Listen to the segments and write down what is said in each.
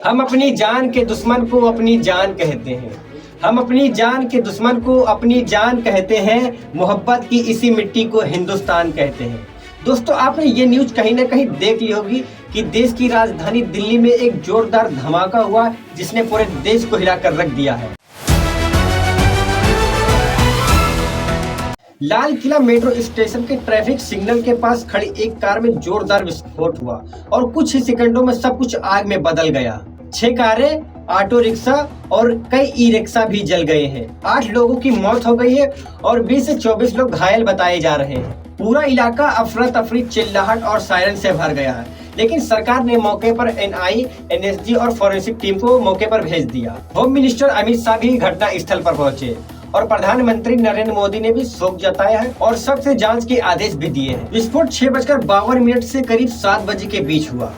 हम अपनी जान के दुश्मन को अपनी जान कहते हैं। हम अपनी जान के दुश्मन को अपनी जान कहते हैं। मोहब्बत की इसी मिट्टी को हिंदुस्तान कहते हैं। दोस्तों, आपने ये न्यूज कहीं ना कहीं देख ली होगी कि देश की राजधानी दिल्ली में एक जोरदार धमाका हुआ जिसने पूरे देश को हिलाकर रख दिया है। लाल किला मेट्रो स्टेशन के ट्रैफिक सिग्नल के पास खड़ी एक कार में जोरदार विस्फोट हुआ और कुछ ही सेकंडों में सब कुछ आग में बदल गया। 6 कारें, ऑटो रिक्शा और कई ई रिक्शा भी जल गए हैं। 8 लोगों की मौत हो गई है और 20 से 24 लोग घायल बताए जा रहे हैं। पूरा इलाका अफरा तफरी, चिल्लाहट और सायरन से भर गया है, लेकिन सरकार ने मौके पर एनआई, एनएसजी और फॉरेंसिक टीम को मौके पर भेज दिया। होम मिनिस्टर अमित शाह भी घटना स्थल पर पहुंचे और प्रधानमंत्री नरेंद्र मोदी ने भी शोक जताया है और सख्त जांच के आदेश भी दिए हैं। विस्फोट 6:52 से करीब 7 बजे के बीच हुआ।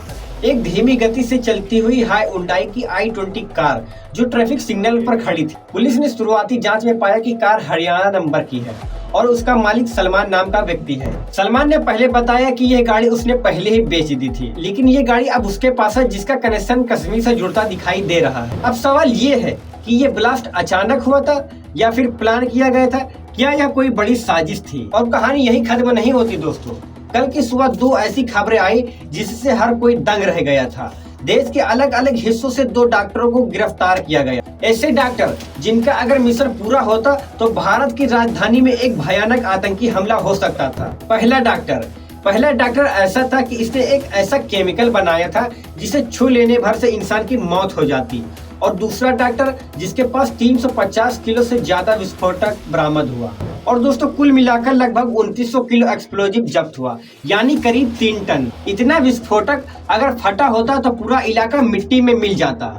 एक धीमी गति से चलती हुई हाई की i20 कार जो ट्रैफिक सिग्नल पर खड़ी थी। पुलिस ने शुरुआती जांच में पाया कि कार हरियाणा नंबर की है और उसका मालिक सलमान नाम का व्यक्ति है। सलमान ने पहले बताया कि यह गाड़ी उसने पहले ही बेच दी थी, लेकिन ये गाड़ी अब उसके पास है जिसका कनेक्शन कश्मीर से जुड़ता दिखाई दे रहा है। अब सवाल ये है कि ये ब्लास्ट अचानक हुआ था या फिर प्लान किया गया था? क्या यह कोई बड़ी साजिश थी? और कहानी यही खत्म नहीं होती दोस्तों। कल की सुबह 2 ऐसी खबरें आई जिससे हर कोई दंग रह गया था। देश के अलग अलग हिस्सों से 2 डॉक्टरों को गिरफ्तार किया गया। ऐसे डॉक्टर जिनका अगर मिशन पूरा होता तो भारत की राजधानी में एक भयानक आतंकी हमला हो सकता था। पहला डॉक्टर ऐसा था कि इसने एक ऐसा केमिकल बनाया था जिसे छू लेने भर से इंसान की मौत हो जाती। और दूसरा डॉक्टर जिसके पास 350 किलो से ज्यादा विस्फोटक बरामद हुआ। और दोस्तों, कुल मिलाकर लगभग 2900 किलो एक्सप्लोजिव जब्त हुआ, यानी करीब 3 टन। इतना विस्फोटक अगर फटा होता तो पूरा इलाका मिट्टी में मिल जाता।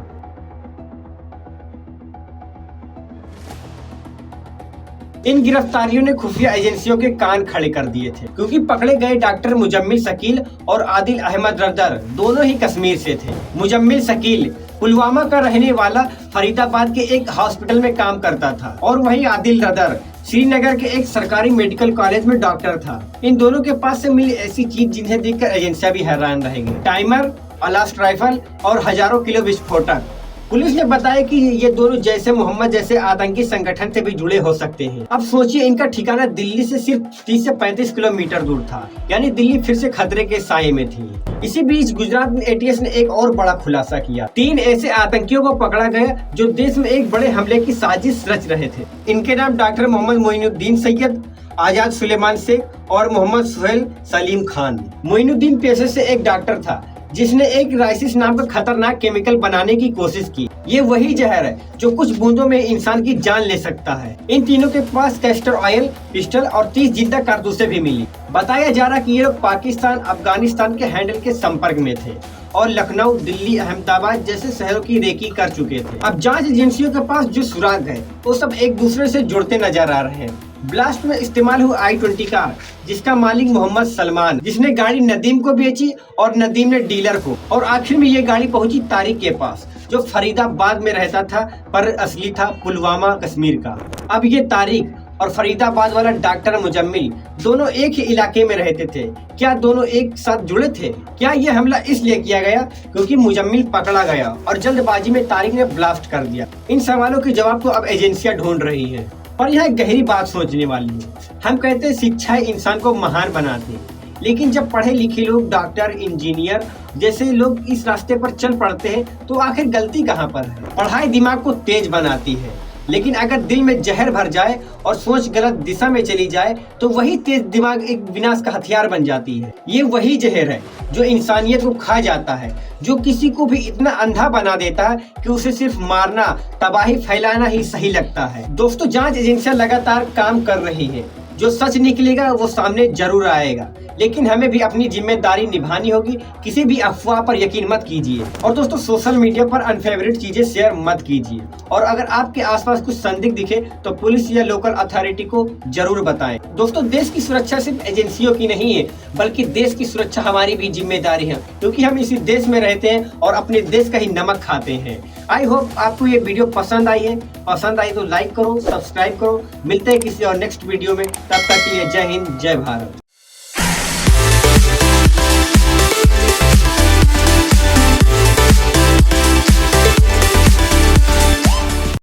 इन गिरफ्तारियों ने खुफिया एजेंसियों के कान खड़े कर दिए थे, क्योंकि पकड़े गए डॉक्टर मुजम्मिल शकील और आदिल अहमद रदर दोनों ही कश्मीर से थे। मुजम्मिल शकील पुलवामा का रहने वाला फरीदाबाद के एक हॉस्पिटल में काम करता था और वहीं आदिल रदर श्रीनगर के एक सरकारी मेडिकल कॉलेज में डॉक्टर था। इन दोनों के पास से मिली ऐसी चीज जिन्हें देखकर एजेंसियां भी हैरान रहेंगी। टाइमर, अलास्ट राइफल और हजारों किलो विस्फोटक। पुलिस ने बताया कि ये दोनों जैसे मोहम्मद जैसे आतंकी संगठन से भी जुड़े हो सकते हैं। अब सोचिए, इनका ठिकाना दिल्ली से सिर्फ 30 से 35 किलोमीटर दूर था, यानी दिल्ली फिर से खतरे के साये में थी। इसी बीच गुजरात में एटीएस ने एक और बड़ा खुलासा किया। 3 ऐसे आतंकियों को पकड़ा गया जो देश में एक बड़े हमले की साजिश रच रहे थे। इनके नाम डॉक्टर मोहम्मद मोइनुद्दीन सैयद, आजाद सुलेमान शेख और मोहम्मद सुहेल सलीम खान। मोइनुद्दीन पेशे से एक डॉक्टर था जिसने एक राइसिस नाम का खतरनाक केमिकल बनाने की कोशिश की। ये वही जहर है जो कुछ बूंदों में इंसान की जान ले सकता है। इन तीनों के पास कैस्टर ऑयल, पिस्टल और 30 जिंदा कारतूसें भी मिली। बताया जा रहा कि ये लोग पाकिस्तान, अफगानिस्तान के हैंडल के संपर्क में थे और लखनऊ, दिल्ली, अहमदाबाद जैसे शहरों की रेकी कर चुके थे। अब जांच एजेंसियों के पास जो सुराग है वो सब एक दूसरे से जुड़ते नजर आ रहे हैं। ब्लास्ट में इस्तेमाल हुआ i20 कार जिसका मालिक मोहम्मद सलमान, जिसने गाड़ी नदीम को बेची और नदीम ने डीलर को, और आखिर में ये गाड़ी पहुंची तारिक के पास जो फरीदाबाद में रहता था पर असली था पुलवामा कश्मीर का। अब ये तारिक और फरीदाबाद वाला डॉक्टर मुजम्मिल दोनों एक ही इलाके में रहते थे। क्या दोनों एक साथ जुड़े थे? क्या ये हमला इसलिए किया गया क्योंकि मुजम्मिल पकड़ा गया और जल्दबाजी में तारिक ने ब्लास्ट कर दिया? इन सवालों के जवाब तो अब एजेंसियां ढूंढ रही हैं, पर यह गहरी बात सोचने वाली है। हम कहते हैं शिक्षा इंसान को महान बनाती है, लेकिन जब पढ़े लिखे लोग, डॉक्टर, इंजीनियर जैसे लोग इस रास्ते पर चल पड़ते हैं तो आखिर गलती कहाँ पर है? पढ़ाई दिमाग को तेज बनाती है, लेकिन अगर दिल में जहर भर जाए और सोच गलत दिशा में चली जाए तो वही तेज दिमाग एक विनाश का हथियार बन जाती है। ये वही जहर है जो इंसानियत को खा जाता है, जो किसी को भी इतना अंधा बना देता है कि उसे सिर्फ मारना, तबाही फैलाना ही सही लगता है। दोस्तों, जांच एजेंसियां लगातार काम कर रही है। जो सच निकलेगा वो सामने जरूर आएगा, लेकिन हमें भी अपनी जिम्मेदारी निभानी होगी। किसी भी अफवाह पर यकीन मत कीजिए और दोस्तों, सोशल मीडिया पर अनफेवरेट चीजें शेयर मत कीजिए। और अगर आपके आसपास कुछ संदिग्ध दिखे तो पुलिस या लोकल अथॉरिटी को जरूर बताएं। दोस्तों, देश की सुरक्षा सिर्फ एजेंसियों की नहीं है, बल्कि देश की सुरक्षा हमारी भी जिम्मेदारी है, क्योंकि हम इसी देश में रहते हैं और अपने देश का ही नमक खाते हैं। आई होप आपको ये वीडियो पसंद आई है। पसंद आई तो लाइक करो, सब्सक्राइब करो। मिलते हैं किसी और नेक्स्ट वीडियो में। तब तक के लिए जय हिंद, जय भारत।